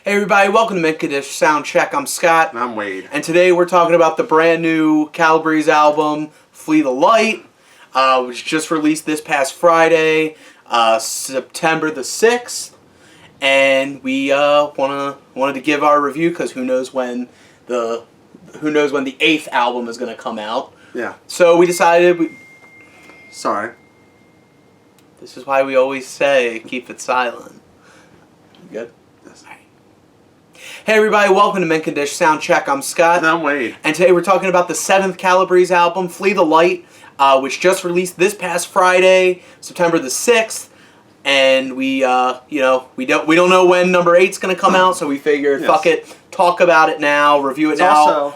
Hey everybody, welcome to Condish Soundcheck. I'm Scott. And I'm Wade. And today we're talking about the brand new Calabrese album, Flee the Light, which just released this past Friday, September the 6th. And we wanted to give our review because who knows when the 8th album is going to come out. Yeah. So we decided Sorry. This is why we always say keep it silent. You good? Yes. Hey everybody, welcome to Condish Soundcheck. I'm Scott. And I'm Wade. And today we're talking about the 7th Calabrese album, Flee the Light, which just released this past Friday, September the 6th. And we don't know when number 8's going to come out, so we figured, fuck it, talk about it now, review it now,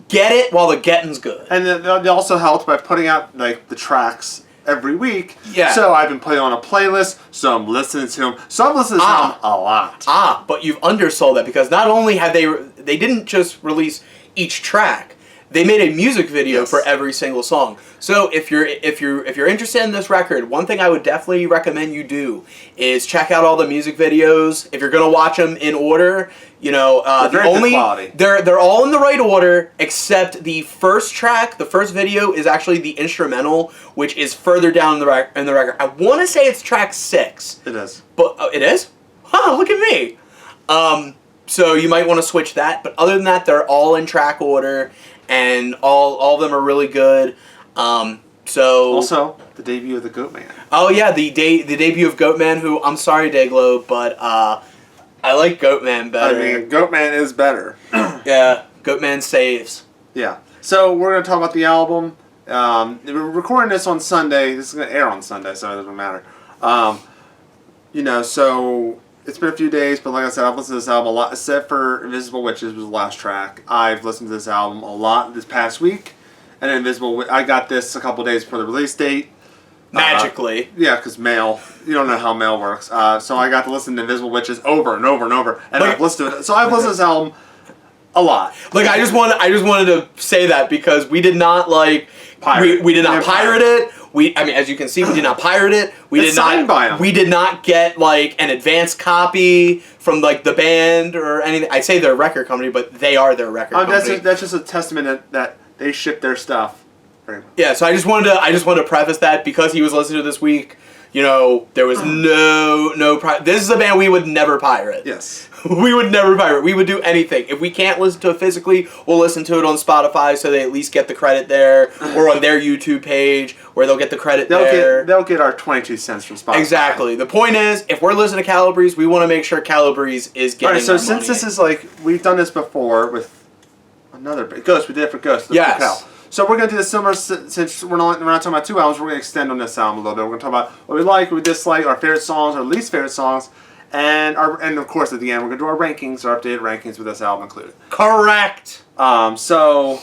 get it while the getting's good. And they also helped by putting out like the tracks every week. Yeah. So I've been putting on a playlist, so I'm listening to them. So I'm listening to them a lot. But you've undersold that because not only have they didn't just release each track, they made a music video for every single song. So if you're interested in this record, one thing I would definitely recommend you do is check out all the music videos. If you're gonna watch them in order, they're all in the right order except the first track. The first video is actually the instrumental, which is further down in the record. I want to say it's track 6. It is. But it is? Huh? Look at me. So you might want to switch that. But other than that, they're all in track order. And all of them are really good. Also, the debut of the Goatman. Oh yeah, the debut of Goatman, who, I'm sorry Dayglow, but I like Goatman better. I mean, Goatman is better. Yeah, Goatman saves. Yeah. So we're going to talk about the album. We're recording this on Sunday. This is going to air on Sunday, so it doesn't matter. So it's been a few days, but like I said, I've listened to this album a lot, except for Invisible Witches was the last track. I've listened to this album a lot this past week. And I got this a couple days before the release date. Magically. Yeah, because mail. You don't know how mail works. So I got to listen to Invisible Witches over and over and over. And I've listened to it. So I've listened to this album a lot. Like, I just wanted to say that because we did not, pirate. We did not pirate it. As you can see, we did not pirate it. We did not get an advanced copy from the band or anything. I'd say they're a record company, but they are their record company. That's just a testament that they ship their stuff very well. Yeah, so I just wanted to preface that because he was listening to this week. There was no. This is a band we would never pirate. Yes. We would never pirate. We would do anything. If we can't listen to it physically, we'll listen to it on Spotify so they at least get the credit there, or on their YouTube page where they'll get the credit there. They'll get our 22 cents from Spotify. Exactly. The point is, if we're listening to Calabrese, we want to make sure Calabrese is getting. Alright, so since this is we've done this before with another Ghost, we did it for Ghost. Yes. So we're going to do this similar, since we're not talking about 2 albums, we're going to extend on this album a little bit. We're going to talk about what we like, what we dislike, our favorite songs, our least favorite songs, and of course at the end we're going to do our rankings, our updated rankings with this album included. Correct. So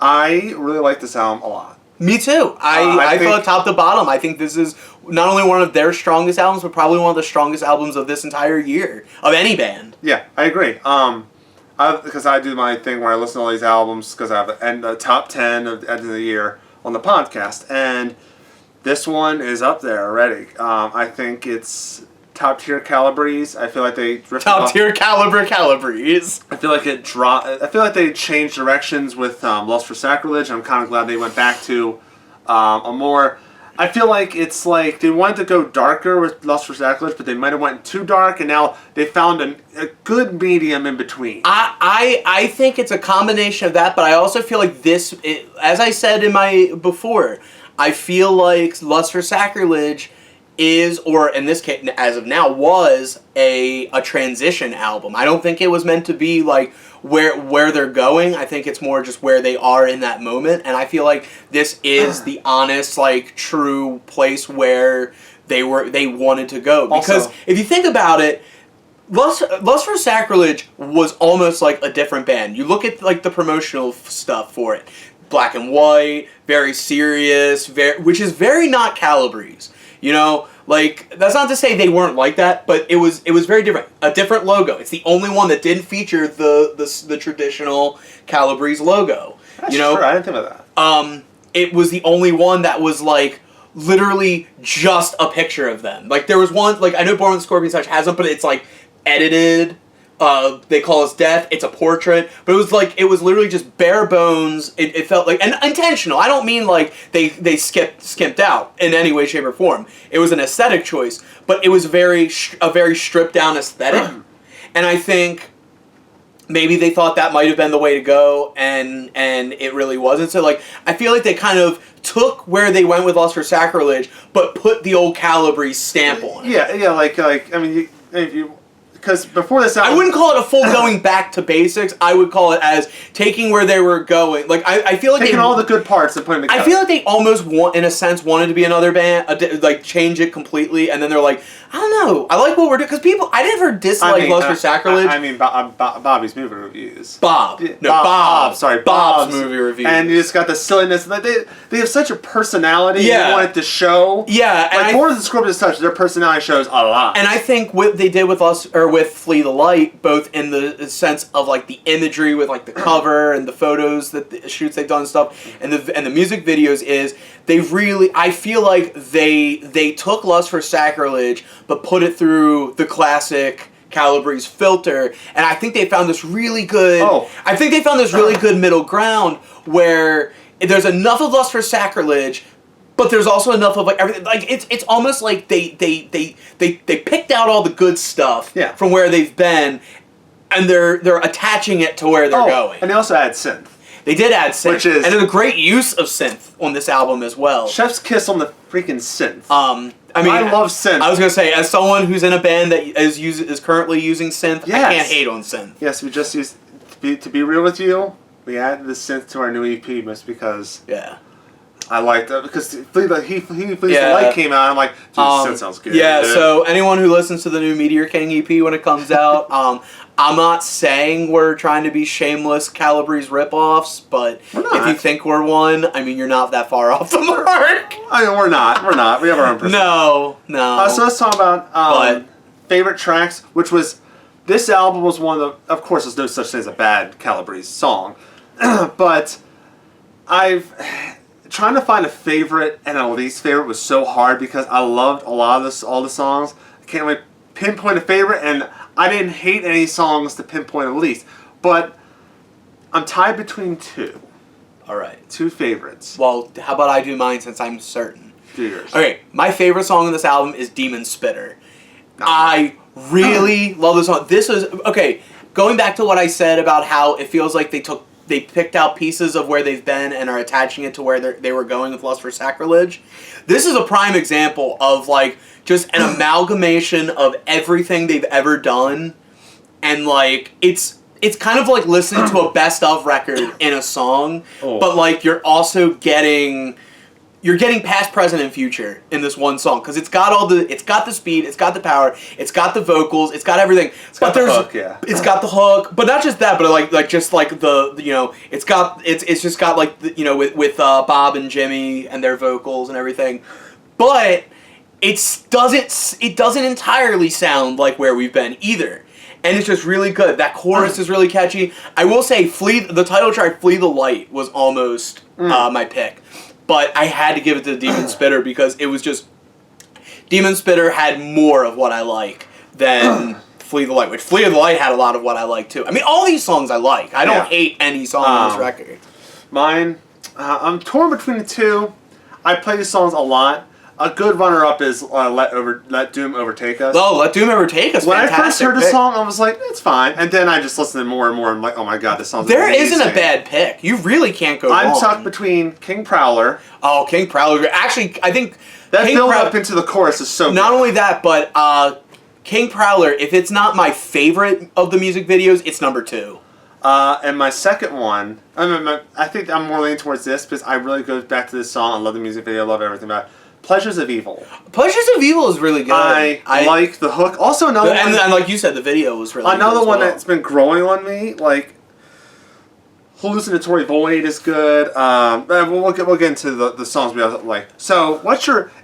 I really like this album a lot. Me too. I thought top to bottom, I think this is not only one of their strongest albums, but probably one of the strongest albums of this entire year, of any band. Yeah, I agree. Because I do my thing where I listen to all these albums because I have the top 10 of the end of the year on the podcast, and this one is up there already. I think it's top tier Calabrese. I feel like they top tier Calabrese. I feel like I feel like they changed directions with Lust for Sacrilege. I'm kind of glad they went back to a more. I feel like it's they wanted to go darker with Lust for Sacrilege, but they might have went too dark, and now they found a good medium in between. I think it's a combination of that, but I also feel like this, as I said before, I feel like Lust for Sacrilege is, or in this case, as of now, was a transition album. I don't think it was meant to be where they're going. I think it's more just where they are in that moment, and I feel like this is the honest, true place where they wanted to go. Because if you think about it, Lust for Sacrilege was almost like a different band. You look at the promotional stuff for it, black and white, very serious, which is very not Calabrese. That's not to say they weren't like that, but it was very different. A different logo. It's the only one that didn't feature the traditional Calabrese logo. That's true. I didn't think about that. It was the only one that was literally just a picture of them. There was one I know Born with the Scorpion's Touch has them, but it's edited. They Call Us Death. It's a portrait, but it was literally just bare bones. It felt like, and intentional. I don't mean like they skimped out in any way, shape, or form. It was an aesthetic choice, but it was a very stripped down aesthetic, and I think maybe they thought that might have been the way to go, and it really wasn't. So like, I feel like they kind of took where they went with Lust for Sacrilege, but put the old Calabrese stamp on it. Yeah, like I mean, if you. Because before this album, I wouldn't call it a full going back to basics. I would call it as taking where they were going. Like I feel like taking all the good parts and putting together. I feel like they almost in a sense wanted to be another band, like change it completely, and then they're like, I don't know, I like what we're doing, because I never disliked Lust for Sacrilege. I mean, Bobby's movie reviews. Bob's movie reviews. And you just got the silliness. They have such a personality. Yeah. You want it to show. Yeah, and like more than Scorpions Touch, their personality shows a lot. And I think what they did with with Flee the Light, both in the sense of like the imagery with like the cover and the photos the shoots they've done and stuff, and the music videos, is I feel like they took Lust for Sacrilege but put it through the classic Calabrese filter, and I think they found this really good. I think they found this really good middle ground where there's enough of Lust for Sacrilege, but there's also enough of like everything. Like it's almost like they picked out all the good stuff from where they've been, and they're attaching it to where they're going. And they also add synth. They did add synth, and there's a great use of synth on this album as well. Chef's kiss on the freaking synth. I mean, I love synth. I was gonna say, as someone who's in a band that is currently using synth, I can't hate on synth. Yes, we just used to be real with you. We added the synth to our new EP just because. Yeah. I liked it because Flee the Light came out. I'm like, dude, synth sounds good. Yeah. So anyone who listens to the new Meteor King EP when it comes out, I'm not saying we're trying to be shameless Calabrese ripoffs, but if you think we're one, I mean, you're not that far off the mark. I mean, we're not. We have our own perspective. No. So let's talk about favorite tracks, which was, this album was one of the, of course, there's no such thing as a bad Calabrese song, but trying to find a favorite and a least favorite was so hard because I loved all the songs. I can't really pinpoint a favorite, and I didn't hate any songs to pinpoint a least. But I'm tied between two. All right. Two favorites. Well, how about I do mine since I'm certain? Do yours. Okay, my favorite song on this album is Demon Spitter. I really love this song. This is, okay, going back to what I said about how it feels like they picked out pieces of where they've been and are attaching it to where they were going with Lust for Sacrilege. This is a prime example of like just an amalgamation of everything they've ever done, and like it's kind of like listening to a best of record in a song, but like you're also getting past, present, and future in this one song, because it's got the speed, it's got the power, it's got the vocals, it's got everything. It's got the hook, yeah. It's got the hook, but not just that, but like just like it's just got like the, with Bob and Jimmy and their vocals and everything, but it doesn't entirely sound like where we've been either. And it's just really good. That chorus is really catchy. I will say, the title track, Flee the Light, was almost my pick. But I had to give it to Demon Spitter because it was just... Demon Spitter had more of what I like than Flee the Light, which Flee the Light had a lot of what I like too. I mean, all these songs I like. I don't hate any song on this record. Mine, I'm torn between the two. I play these songs a lot. A good runner-up is Let Doom Overtake Us. Oh, Let Doom Overtake Us. When I first heard the song, I was like, it's fine. And then I just listened to more and more. I'm like, oh my god, this song's amazing. There isn't a bad pick. You really can't go wrong. I'm stuck between King Prowler. Oh, King Prowler. Actually, I think... That build-up into the chorus is so good. Not only that, but King Prowler, if it's not my favorite of the music videos, it's number 2. And my second one, I think I'm more leaning towards this because I really go back to this song. I love the music video. I love everything about it. Pleasures of Evil. Pleasures of Evil is really good. I like the hook. Also another one... And like you said, the video was really good another one well. That's been growing on me, like... Hallucinatory Void is good. We'll get into the songs we like. So,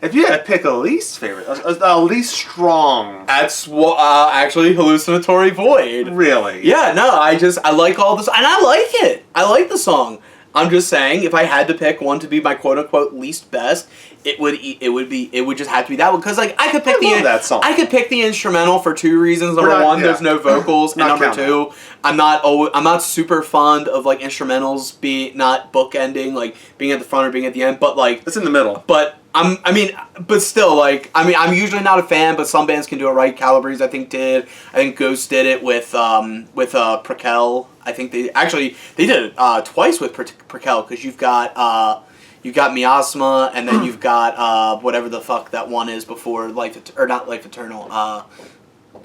if you had to pick a least favorite, a least strong... That's actually Hallucinatory Void. Really? Yeah, no, I like all this, and I like it. I like the song. I'm just saying, if I had to pick one to be my quote-unquote least best, it would just have to be that one because like I could pick that song. I could pick the instrumental for two reasons. Number one, there's no vocals, and number two, I'm not super fond of like instrumentals not bookending, like being at the front or being at the end, but like it's in the middle. But but still, like I'm usually not a fan, but some bands can do it right. Calabrese, I think, did. I think Ghost did it with Prequel. I think they did it twice with Prequel because you've got Miasma, and then you've got whatever the fuck that one is before not Life Eternal.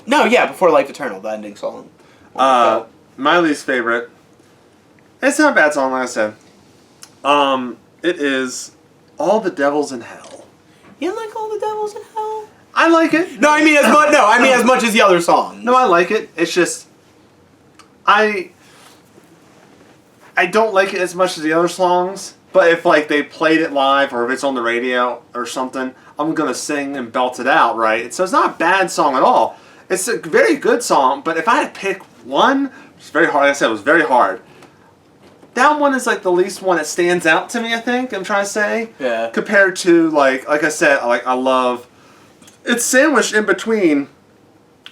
Before Life Eternal, the ending song. My least favorite. It's not a bad song, like I said. It is All the Devils in Hell. You don't like All the Devils in Hell? I like it. No, I mean as much as the other songs. No, I like it. It's just I don't like it as much as the other songs. But if like they played it live or if it's on the radio or something, I'm gonna sing and belt it out, right? So it's not a bad song at all. It's a very good song. But if I had to pick one, it's very hard. Like I said, it was very hard. That one is like the least one that stands out to me. I think I'm trying to say. Yeah. Compared to like I said, I love. It's sandwiched in between,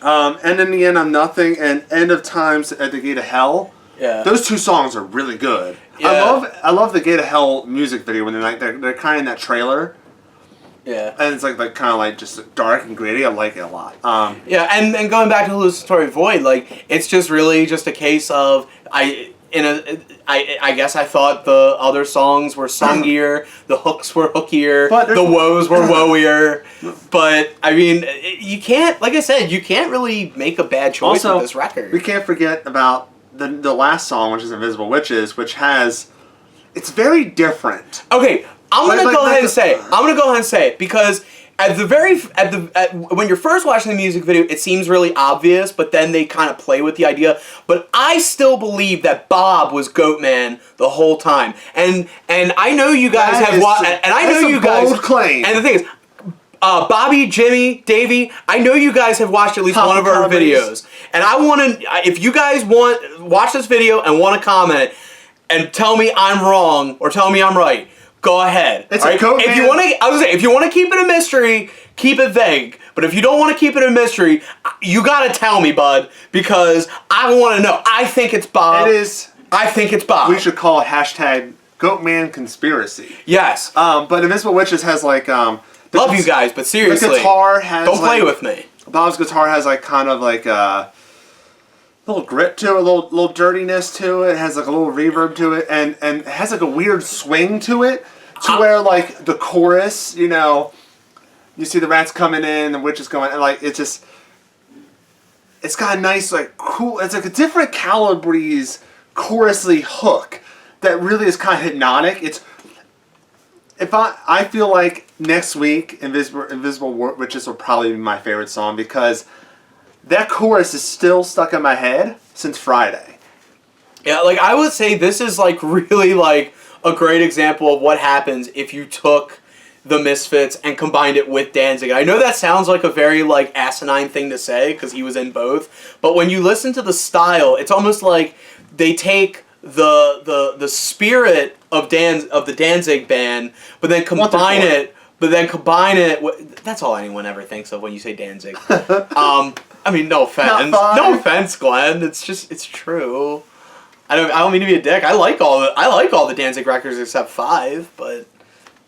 and in the end I'm nothing and End of Times at the Gate of Hell. Yeah. Those two songs are really good. Yeah. I love the Gate of Hell music video when they're kind of in that trailer. Yeah. And it's like kind of like just dark and gritty. I like it a lot. Yeah, and going back to Hallucinatory Void, like it's just really just a case of I guess I thought the other songs were songier, the hooks were hookier, the woes were woeier. But I mean, you can't, like I said, you can't really make a bad choice with this record. We can't forget about the last song, which is Invisible Witches, which it's very different. Okay, I'm gonna go ahead and say it because when you're first watching the music video, it seems really obvious, but then they kind of play with the idea. But I still believe that Bob was Goatman the whole time, and I know you guys have watched, and I know you guys. Bold claim. And the thing is, Bobby, Jimmy, Davey, I know you guys have watched at least one of our videos, and I want to. If you guys watch this video and want to comment and tell me I'm wrong or tell me I'm right, go ahead. It's a Goatman. If you want to, I was saying, if you want to keep it a mystery, keep it vague. But if you don't want to keep it a mystery, you gotta tell me, bud, because I want to know. I think it's Bob. It is. I think it's Bob. We should call it #Goatman Conspiracy. Yes. But Invisible Witches has like love you guys, but seriously, the guitar has don't play with me. Bob's guitar has like kind of like a little grit to it, a little dirtiness to it. It has like a little reverb to it, and it has like a weird swing to it, to where like the chorus, you see the rats coming in, the witches going, and like it's got a nice like cool. It's like a different Calabrese chorusly hook that really is kind of hypnotic. I feel like next week Invisible Witches will probably be my favorite song because that chorus is still stuck in my head since Friday. Yeah, like I would say this is like really like a great example of what happens if you took the Misfits and combined it with Danzig. I know that sounds like a very like asinine thing to say because he was in both, but when you listen to the style, it's almost like they take the spirit of the Danzig band, but then combine it with, that's all anyone ever thinks of when you say Danzig. I mean, no offense, Glenn. It's true. I don't mean to be a dick. I like all the Danzig records except 5, but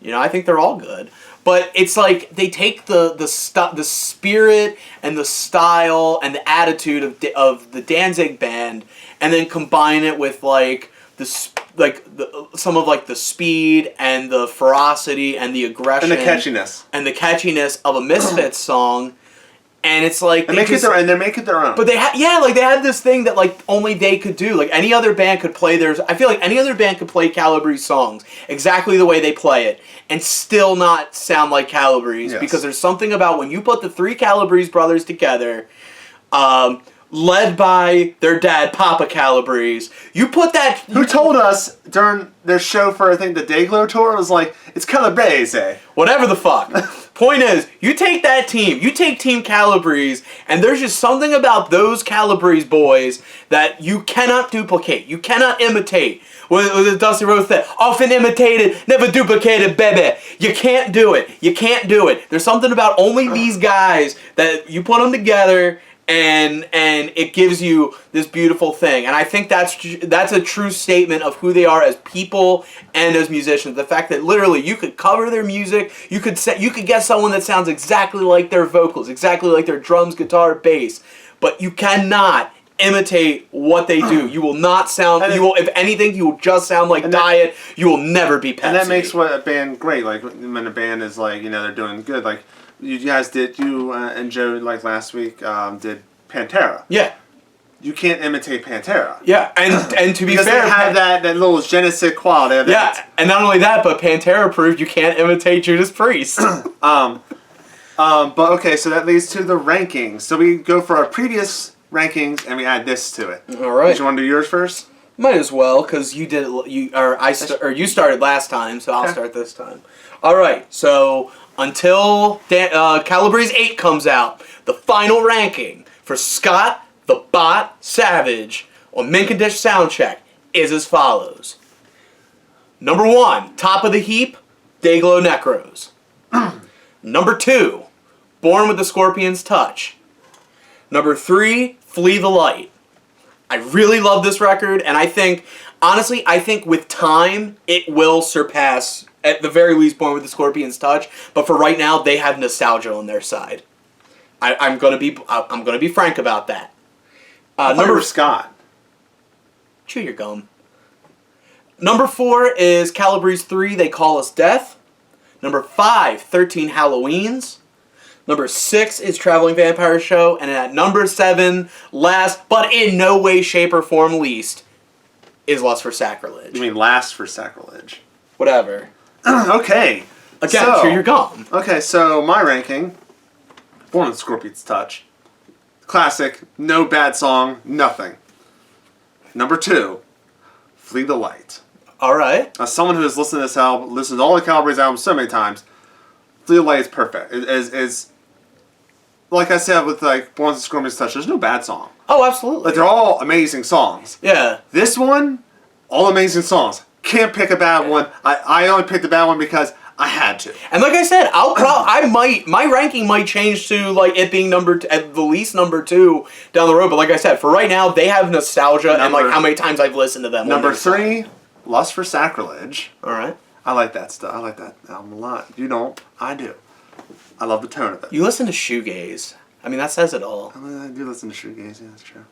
I think they're all good. But it's like they take the spirit and the style and the attitude of the Danzig band, and then combine it with like some of like the speed and the ferocity and the aggression and the catchiness of a Misfits song. And it's like they make it their own. But they had this thing that like only they could do. Like any other band could play theirs. I feel like any other band could play Calabrese songs exactly the way they play it and still not sound like Calabrese. Yes. Because there's something about when you put the 3 Calabrese brothers together, led by their dad, Papa Calabrese, you put that. Who told us during their show for I think the Dayglow tour was like it's Calabrese. Whatever the fuck. Point is, you take that team, you take Team Calabrese, and there's just something about those Calabrese boys that you cannot duplicate, you cannot imitate. What Dusty Rhodes said, often imitated, never duplicated, baby. You can't do it. You can't do it. There's something about only these guys that you put them together, and it gives you this beautiful thing. And I think that's a true statement of who they are as people and as musicians. The fact that literally you could cover their music, you could get someone that sounds exactly like their vocals, exactly like their drums, guitar, bass, but you cannot imitate what they do. You will not sound. You will, if anything, you will just sound like Diet. You will never be Pepsi. And that makes what a band great. Like when a band is like, they're doing good. Like you guys did, and Joe, like last week, did Pantera. Yeah. You can't imitate Pantera. Yeah, and to be because fair, they have that little je ne sais quoi. Yeah, and not only that, but Pantera proved you can't imitate Judas Priest. But okay, so that leads to the rankings. So we go for our previous rankings and we add this to it. All right. Do you want to do yours first? Might as well, because you did it. You started last time, so I'll start this time. All right. So until Calabrese 8 comes out, the final ranking for Scott the Bot Savage on Condish Soundcheck is as follows. Number 1, top of the heap, Dayglow Necros. Number 2, Born with the Scorpion's Touch. Number 3, Flee the Light. I really love this record, and I think with time, it will surpass, at the very least, Born with the Scorpion's Touch, but for right now, they have nostalgia on their side. I'm gonna be frank about that. Number Scott. Chew your gum. Number 4 is Calabrese 3, They Call Us Death. Number 5, 13 Halloweens. Number 6 is Traveling Vampire Show. And at number 7, last, but in no way, shape, or form least, is Lust for Sacrilege. You mean Last for Sacrilege? Whatever. Okay. Again, chew your gum. Okay, so my ranking, Born with Scorpion's Touch. Classic, no bad song, nothing. Number 2, Flee the Light. All right. As someone who has listened to this album, listened to all the Calabrese albums so many times, Flee the Light is perfect. Is like I said with like Born with Scorpion's Touch, there's no bad song. Oh, absolutely. Like they're all amazing songs. Yeah. This one, all amazing songs. Can't pick a bad one. I only picked a bad one because I had to. And like I said, my ranking might change to like it being at the least number 2 down the road. But like I said, for right now, they have nostalgia and like how many times I've listened to them. Number 3, Lust for Sacrilege. All right. I like that stuff. I like that album a lot. You don't. I do. I love the tone of it. You listen to shoegaze. I mean, that says it all. I do listen to shoegaze. Yeah, that's true.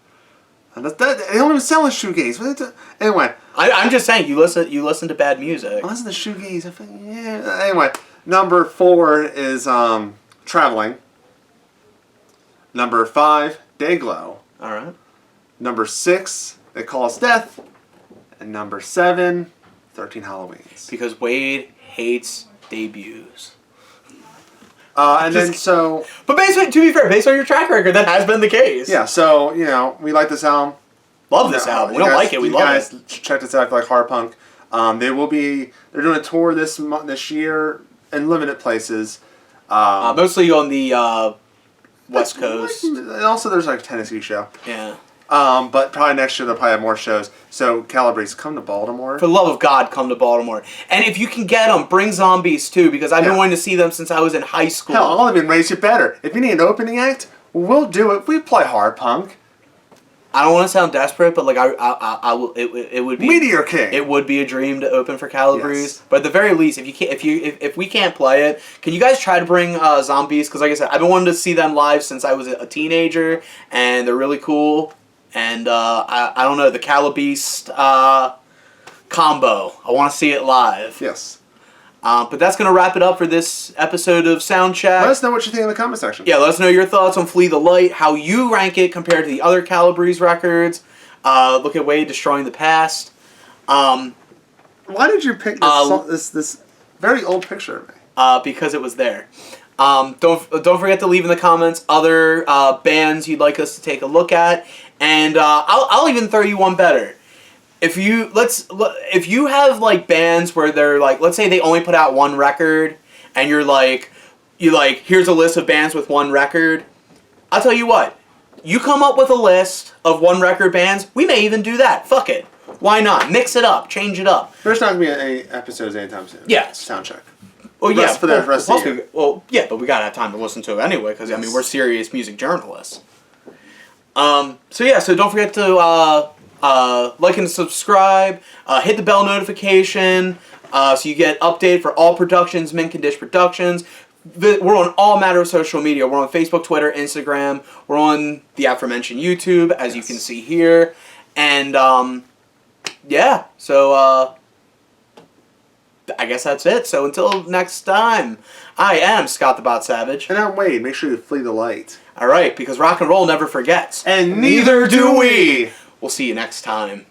They don't even sell a shoegaze. Anyway, I'm just saying you listen to bad music. I listen to shoegaze. Yeah. Anyway, number 4 is Traveling. Number 5, Dayglow. All right. Number 6, They Call Us Death. And number 7, 13 Halloweens. Because Wade hates debuts. But basically, to be fair, based on your track record, that has been the case. Yeah, so, we like this album. Love this album. We don't like it, we love it. You guys check this out if you like hard punk. They're doing a tour this year in limited places. Mostly on the West Coast. And also there's like a Tennessee show. Yeah. But probably next year they'll probably have more shows. So Calabrese, come to Baltimore. For the love of God, come to Baltimore. And if you can get them, bring Zombies too, because I've been wanting to see them since I was in high school. Hell, I'll even raise you better. If you need an opening act, we'll do it. We play hard punk. I don't want to sound desperate, but like I will. It would be Meteor King. It would be a dream to open for Calabrese. Yes. But at the very least, if we can't play it, can you guys try to bring Zombies? Because like I said, I've been wanting to see them live since I was a teenager, and they're really cool. And I don't know, the Calabrese combo. I want to see it live. Yes. But that's going to wrap it up for this episode of Soundcheck. Let us know what you think in the comment section. Yeah, let us know your thoughts on Flee the Light, how you rank it compared to the other Calabrese records. Look at Wade destroying the past. Why did you pick this very old picture of me? Because it was there. Don't forget to leave in the comments other bands you'd like us to take a look at, and I'll even throw you one better. If you have like bands where they're like, let's say they only put out one record, and you're like, you like, here's a list of bands with one record. I'll tell you what, you come up with a list of one record bands, we may even do that. Fuck it. Why not? Mix it up, change it up. There's not going to be any episodes anytime soon. Yes. Soundcheck. Well, yeah, for the rest of the year. Well, yeah, but we gotta have time to listen to it anyway, because, I mean, we're serious music journalists. So don't forget to like and subscribe, hit the bell notification, so you get updated for all productions, Condish Productions. We're on all matter of social media. We're on Facebook, Twitter, Instagram. We're on the aforementioned YouTube, as you can see here. And, so, I guess that's it. So until next time, I am Scott the Bot Savage. And I'm Wade. Make sure you flee the light. All right, because rock and roll never forgets. And neither do we. We'll see you next time.